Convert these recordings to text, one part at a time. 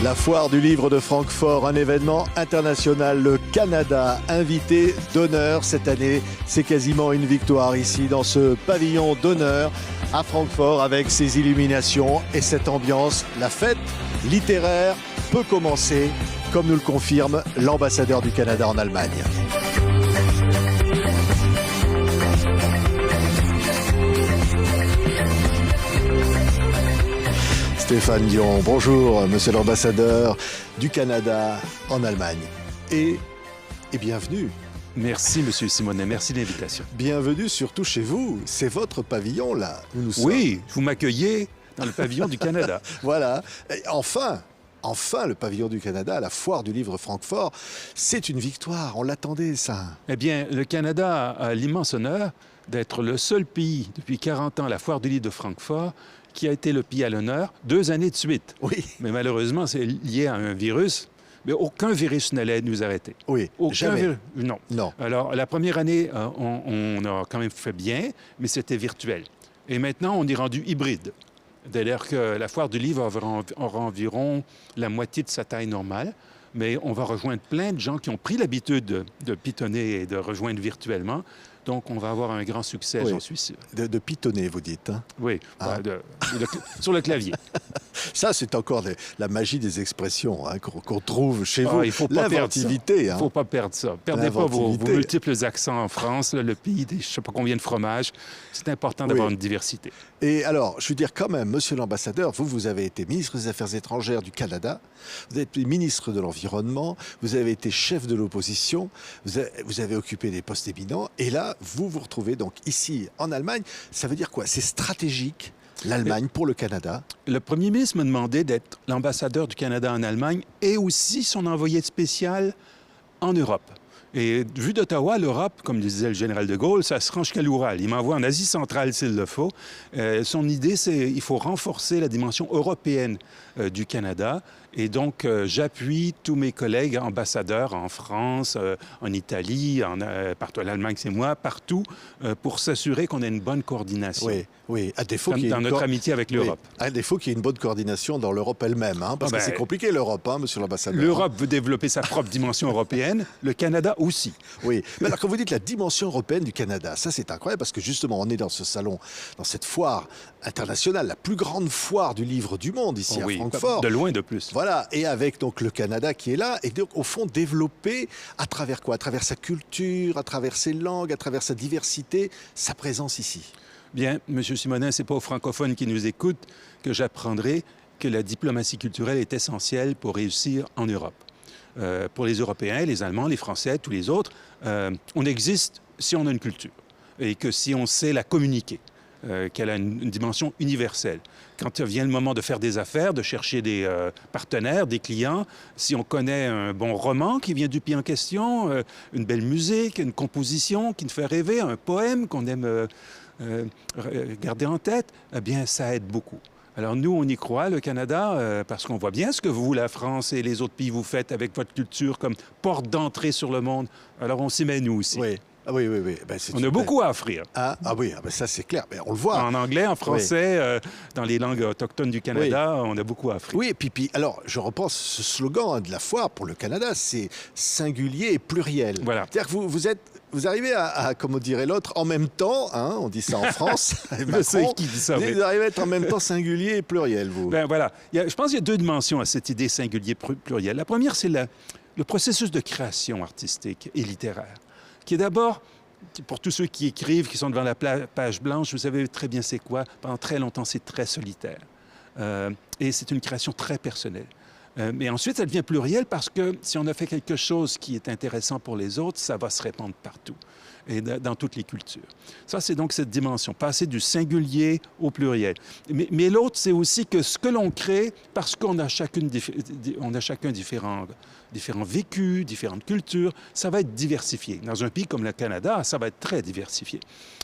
La foire du livre de Francfort, un événement international. Le Canada, invité d'honneur cette année. C'est quasiment une victoire ici dans ce pavillon d'honneur à Francfort avec ses illuminations et cette ambiance. La fête littéraire peut commencer, comme nous le confirme l'ambassadeur du Canada en Allemagne. Stéphane Dion, bonjour, monsieur l'ambassadeur du Canada en Allemagne. Et bienvenue. Merci, monsieur Simonet, merci de l'invitation. Bienvenue surtout chez vous. C'est votre pavillon, là, où nous sommes. Oui, vous m'accueillez dans le pavillon du Canada. Voilà. Et enfin, le pavillon du Canada, la foire du livre Francfort, c'est une victoire. On l'attendait, ça. Eh bien, le Canada a l'immense honneur d'être le seul pays depuis 40 ans à la foire du livre de Francfort qui a été le pays à l'honneur 2 années de suite. Oui. Mais malheureusement, c'est lié à un virus. Mais aucun virus n'allait nous arrêter. Oui, aucun jamais. Non. Non. Alors, la première année, on a quand même fait bien, mais c'était virtuel. Et maintenant, on est rendu hybride. C'est-à-dire que la foire du livre aura environ la moitié de sa taille normale, mais on va rejoindre plein de gens qui ont pris l'habitude de pitonner et de rejoindre virtuellement. Donc, on va avoir un grand succès, Oui. j'en suis sûr. De pitonner, vous dites. Hein? Oui, Ah. sur le clavier. Ça, c'est encore la magie des expressions hein, qu'on trouve chez vous. Il ne faut pas perdre ça. L'inventivité. Il ne Hein. faut pas perdre ça. Perdez pas vos L'inventivité. multiples accents en France, là, le pays des je ne sais pas combien de fromages. C'est important d'avoir une diversité. Et alors, je veux dire quand même, monsieur l'ambassadeur, vous avez été ministre des Affaires étrangères du Canada, vous avez été ministre de l'Environnement, vous avez été chef de l'opposition, vous avez occupé des postes éminents, et là, vous vous retrouvez donc ici en Allemagne. Ça veut dire quoi? C'est stratégique, l'Allemagne, pour le Canada? Le premier ministre m'a demandé d'être l'ambassadeur du Canada en Allemagne et aussi son envoyé spécial en Europe. Et vu d'Ottawa, l'Europe, comme disait le général de Gaulle, ça se range jusqu'à l'Oural. Il m'envoie en Asie centrale s'il le faut. Son idée, c'est qu'il faut renforcer la dimension européenne du Canada. Et donc, j'appuie tous mes collègues ambassadeurs en France, en Italie, partout à l'Allemagne, c'est moi, partout, pour s'assurer qu'on ait une bonne coordination. Oui. À défaut qu'il y ait dans notre amitié avec l'Europe. Oui. À défaut qu'il y ait une bonne coordination dans l'Europe elle-même, hein, parce que c'est compliqué l'Europe, hein, monsieur l'ambassadeur. L'Europe veut développer sa propre dimension européenne, le Canada aussi. Oui. Mais alors, quand vous dites la dimension européenne du Canada, ça c'est incroyable, parce que justement, on est dans ce salon, dans cette foire internationale, la plus grande foire du livre du monde, ici à Francfort. De loin de plus. Voilà, et avec donc le Canada qui est là, et donc au fond développer à travers quoi? À travers sa culture, à travers ses langues, à travers sa diversité, sa présence ici. Bien, M. Simonin, ce n'est pas aux francophones qui nous écoutent que j'apprendrai que la diplomatie culturelle est essentielle pour réussir en Europe. Pour les Européens, les Allemands, les Français, tous les autres, on existe si on a une culture et que si on sait la communiquer. Qu'elle a une dimension universelle. Quand vient le moment de faire des affaires, de chercher des partenaires, des clients, si on connaît un bon roman qui vient du pays en question, une belle musique, une composition qui nous fait rêver, un poème qu'on aime garder en tête, eh bien, ça aide beaucoup. Alors nous, on y croit, le Canada, parce qu'on voit bien ce que vous, la France et les autres pays, vous faites avec votre culture comme porte d'entrée sur le monde. Alors on s'y met, nous aussi. Oui. Ah oui. Ben, on a beaucoup à offrir. Ah oui, ben ça c'est clair. Ben, on le voit. En anglais, en français, dans les langues autochtones du Canada, on a beaucoup à offrir. Oui, et puis alors, je repense ce slogan de la foire pour le Canada, c'est singulier et pluriel. Voilà. C'est-à-dire que vous arrivez à, comme dirait l'autre, en même temps, hein, on dit ça en France, je sais qui dit ça. Vous arrivez à être en même temps singulier et pluriel, vous. Ben voilà. Je pense qu'il y a 2 dimensions à cette idée singulier-pluriel. La première, c'est le processus de création artistique et littéraire, qui est d'abord, pour tous ceux qui écrivent, qui sont devant la page blanche, vous savez très bien c'est quoi. Pendant très longtemps, c'est très solitaire. Et c'est une création très personnelle. Mais ensuite, ça devient pluriel parce que si on a fait quelque chose qui est intéressant pour les autres, ça va se répandre partout et dans toutes les cultures. Ça, c'est donc cette dimension, passer du singulier au pluriel. Mais l'autre, c'est aussi que ce que l'on crée, parce qu'on a chacun différents vécus, différentes cultures, ça va être diversifié. Dans un pays comme le Canada, ça va être très diversifié.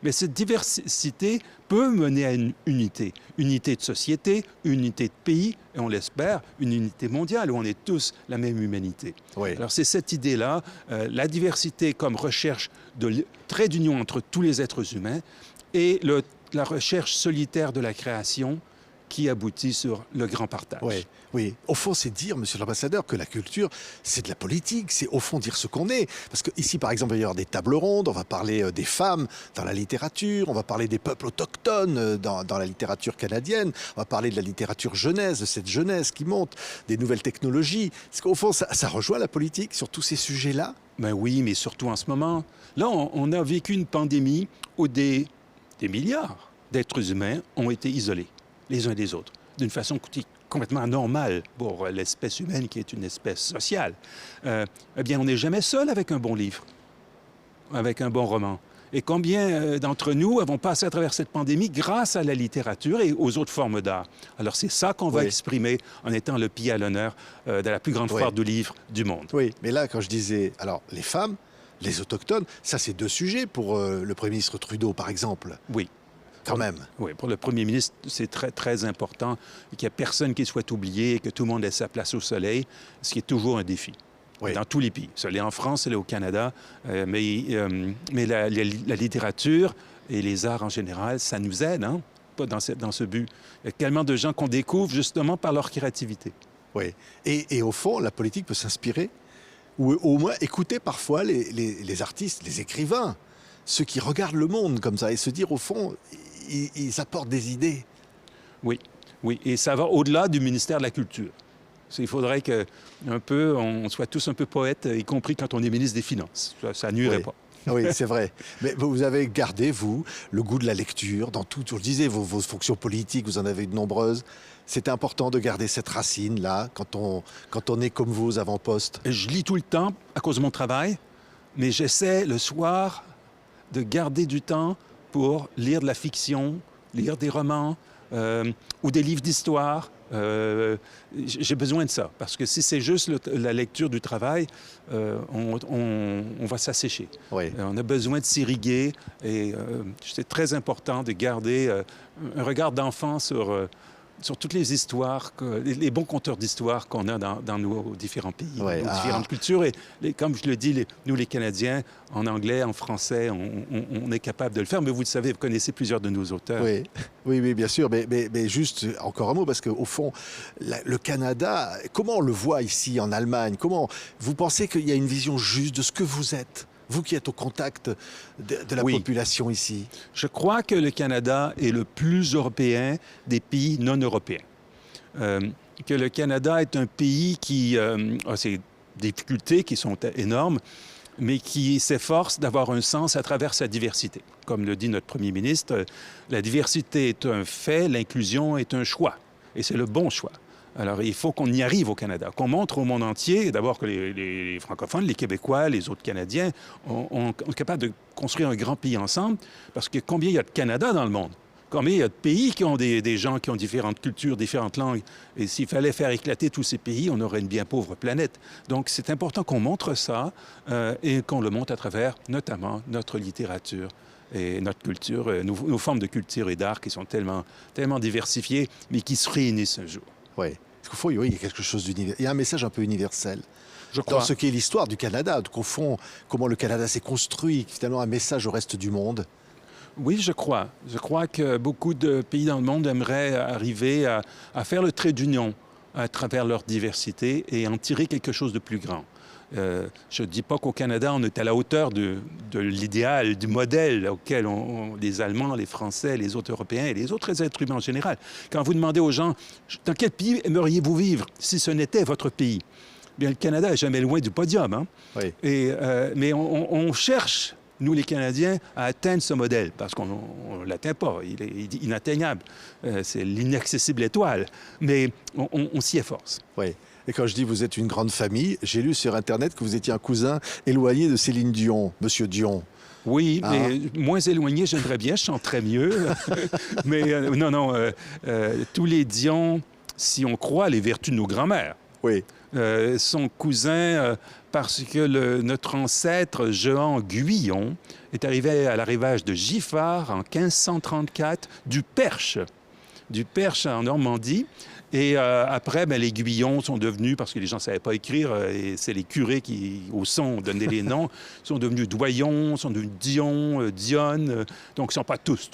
Mais cette diversité peut mener à une unité de société, unité de pays, et on l'espère, une unité mondiale où on est tous la même humanité. Oui. Alors c'est cette idée-là, la diversité comme recherche de trait d'union entre tous les êtres humains et la recherche solitaire de la création qui aboutit sur le grand partage. Oui, oui. Au fond, c'est dire, monsieur l'ambassadeur, que la culture, c'est de la politique. C'est au fond dire ce qu'on est. Parce qu'ici, par exemple, il va y avoir des tables rondes, on va parler des femmes dans la littérature, on va parler des peuples autochtones dans la littérature canadienne, on va parler de la littérature jeunesse, de cette jeunesse qui monte, des nouvelles technologies. Parce qu'au fond, ça rejoint la politique sur tous ces sujets-là. Ben oui, mais surtout en ce moment. Là, on a vécu une pandémie où des milliards d'êtres humains ont été isolés, les uns des autres, d'une façon complètement anormale pour l'espèce humaine qui est une espèce sociale. Eh bien, on n'est jamais seul avec un bon livre, avec un bon roman. Et combien d'entre nous avons passé à travers cette pandémie grâce à la littérature et aux autres formes d'art? Alors, c'est ça qu'on va exprimer en étant le pied à l'honneur de la plus grande foire du livre du monde. Oui, mais là, quand je disais, alors, les femmes, les autochtones, ça, c'est deux sujets pour le Premier ministre Trudeau, par exemple. Oui. Quand même. Oui, pour le premier ministre, c'est très, très important qu'il n'y ait personne qui soit oublié et que tout le monde ait sa place au soleil, ce qui est toujours un défi. Oui. Dans tous les pays. Ça l'est en France, ça l'est au Canada, mais la littérature et les arts en général, ça nous aide, hein, pas dans ce but. Il y a tellement de gens qu'on découvre justement par leur créativité. Oui. Et au fond, la politique peut s'inspirer, ou au moins écouter parfois les artistes, les écrivains, ceux qui regardent le monde comme ça, et se dire, au fond, ils apportent des idées. Oui, oui, et ça va au-delà du ministère de la Culture. Il faudrait on soit tous un peu poètes, y compris quand on est ministre des Finances. Ça nuirait pas. Oui, c'est vrai. Mais vous avez gardé, vous, le goût de la lecture dans tout. Je le disais, vos fonctions politiques, vous en avez de nombreuses. C'est important de garder cette racine-là quand on est comme vous aux avant-postes. Je lis tout le temps à cause de mon travail, mais j'essaie le soir de garder du temps pour lire de la fiction, lire des romans ou des livres d'histoire. J'ai besoin de ça, parce que si c'est juste la lecture du travail, on va s'assécher. Oui. On a besoin de s'irriguer et c'est très important de garder un regard d'enfant sur toutes les histoires, les bons conteurs d'histoires qu'on a dans nos différents pays, nos différentes cultures. Et comme je le dis, nous, les Canadiens, en anglais, en français, on est capable de le faire. Mais vous le savez, vous connaissez plusieurs de nos auteurs. Oui, oui, bien sûr. Mais juste encore un mot, parce qu'au fond, le Canada, comment on le voit ici en Allemagne? Comment vous pensez qu'il y a une vision juste de ce que vous êtes? Vous qui êtes au contact de la population ici. Je crois que le Canada est le plus européen des pays non européens. Que le Canada est un pays qui a ses difficultés qui sont énormes, mais qui s'efforce d'avoir un sens à travers sa diversité. Comme le dit notre premier ministre, la diversité est un fait, l'inclusion est un choix. Et c'est le bon choix. Alors, il faut qu'on y arrive au Canada, qu'on montre au monde entier, d'abord que les francophones, les Québécois, les autres Canadiens, on est capables de construire un grand pays ensemble, parce que combien il y a de Canada dans le monde? Combien il y a de pays qui ont des gens qui ont différentes cultures, différentes langues? Et s'il fallait faire éclater tous ces pays, on aurait une bien pauvre planète. Donc, c'est important qu'on montre ça et qu'on le montre à travers, notamment, notre littérature et notre culture, nos formes de culture et d'art qui sont tellement diversifiées, mais qui se réunissent un jour. Oui. Parce qu'au fond, oui, il y a quelque chose d'universel. Il y a un message un peu universel. Je crois. Dans ce qu'est l'histoire du Canada. Donc, au fond, comment le Canada s'est construit, finalement, un message au reste du monde. Oui, je crois. Je crois que beaucoup de pays dans le monde aimeraient arriver à faire le trait d'union à travers leur diversité et en tirer quelque chose de plus grand. Je ne dis pas qu'au Canada, on est à la hauteur de l'idéal, du modèle auquel les Allemands, les Français, les autres Européens et les autres êtres humains en général. Quand vous demandez aux gens, dans quel pays aimeriez-vous vivre si ce n'était votre pays? Bien, le Canada n'est jamais loin du podium. Hein? Oui. Mais on cherche, nous les Canadiens, à atteindre ce modèle, parce qu'on ne l'atteint pas, il est inatteignable. C'est l'inaccessible étoile. Mais on s'y efforce. Oui. Et quand je dis vous êtes une grande famille, j'ai lu sur Internet que vous étiez un cousin éloigné de Céline Dion, Monsieur Dion. Oui, mais moins éloigné, j'aimerais bien, je chanterais mieux. Mais tous les Dion, si on croit les vertus de nos grands-mères, sont cousins parce que notre ancêtre, Jehan Guyon, est arrivé à l'arrivage de Giffard en 1534 du Perche. du Perche en Normandie. Et après, les Guyons sont devenus, parce que les gens ne savaient pas écrire, et c'est les curés qui, au son, donnaient les noms, sont devenus Doyon, sont devenus Dion, Dionne. Donc, ils ne sont pas tous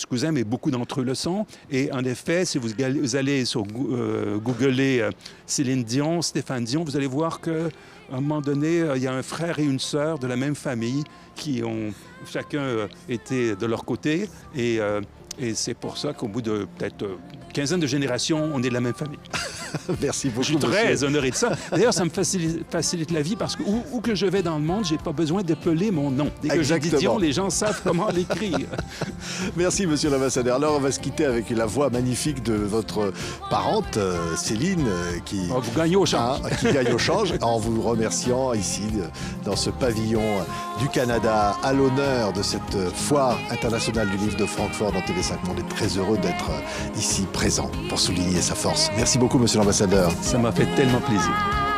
cousins, mais beaucoup d'entre eux le sont. Et en effet, si vous allez sur googler Céline Dion, Stéphane Dion, vous allez voir qu'à un moment donné, il y a un frère et une sœur de la même famille qui ont chacun été de leur côté. Et c'est pour ça qu'au bout de peut-être quinzaine de générations, on est de la même famille. Merci beaucoup. Je suis très honoré de ça. D'ailleurs, ça me facilite la vie parce que où que je vais dans le monde, je n'ai pas besoin d'épeler mon nom. Dès que je dis Dion, les gens savent comment l'écrire. Merci, monsieur l'ambassadeur. Alors, on va se quitter avec la voix magnifique de votre parente, Céline, qui... vous gagnez au change. Qui gagne au change, en vous remerciant ici, dans ce pavillon du Canada, à l'honneur de cette foire internationale du livre de Francfort dans TV5 Monde. On est très heureux d'être ici présent pour souligner sa force. Merci beaucoup, monsieur l'ambassadeur. Ça m'a fait tellement plaisir.